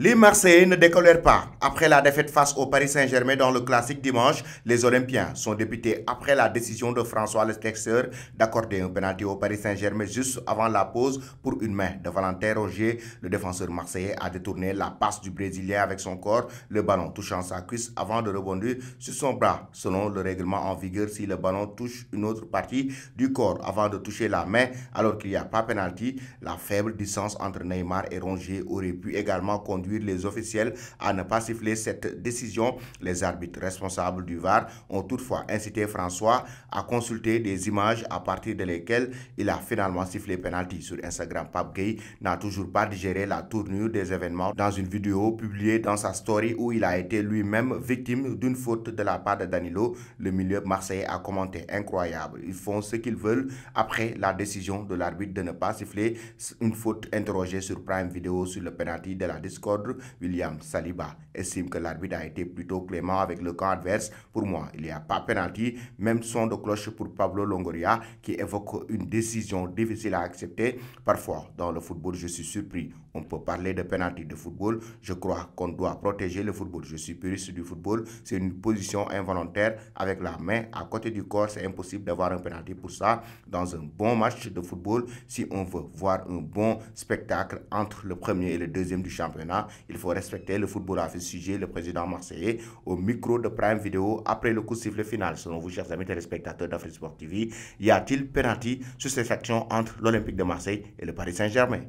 Les Marseillais ne décolèrent pas. Après la défaite face au Paris Saint-Germain dans le classique dimanche, les Olympiens sont dépités après la décision de François Lestexeur d'accorder un pénalty au Paris Saint-Germain juste avant la pause pour une main de Valentin Rongier. Le défenseur marseillais a détourné la passe du Brésilien avec son corps, le ballon touchant sa cuisse avant de rebondir sur son bras. Selon le règlement en vigueur, si le ballon touche une autre partie du corps avant de toucher la main alors qu'il n'y a pas pénalty, la faible distance entre Neymar et Rongier aurait pu également conduire les officiels à ne pas siffler cette décision. Les arbitres responsables du VAR ont toutefois incité François à consulter des images à partir de lesquelles il a finalement sifflé penalty. Sur Instagram, Pape Gueye n'a toujours pas digéré la tournure des événements dans une vidéo publiée dans sa story où il a été lui-même victime d'une faute de la part de Danilo. Le milieu marseillais a commenté: incroyable, ils font ce qu'ils veulent après la décision de l'arbitre de ne pas siffler une faute. Interrogé sur Prime Video sur le penalty de la Discord, William Saliba estime que l'arbitre a été plutôt clément avec le camp adverse. Pour moi, il n'y a pas penalty. Même son de cloche pour Pablo Longoria qui évoque une décision difficile à accepter. Parfois, dans le football, je suis surpris. On peut parler de penalty de football. Je crois qu'on doit protéger le football. Je suis puriste du football. C'est une position involontaire avec la main à côté du corps. C'est impossible d'avoir un penalty pour ça. Dans un bon match de football, si on veut voir un bon spectacle entre le premier et le deuxième du championnat, il faut respecter le football, a fait sujet le président marseillais au micro de Prime Video après le coup de sifflet final. Selon vous, chers amis téléspectateurs d'Afrique Sport TV, y a-t-il penalty sur cette action entre l'Olympique de Marseille et le Paris Saint-Germain?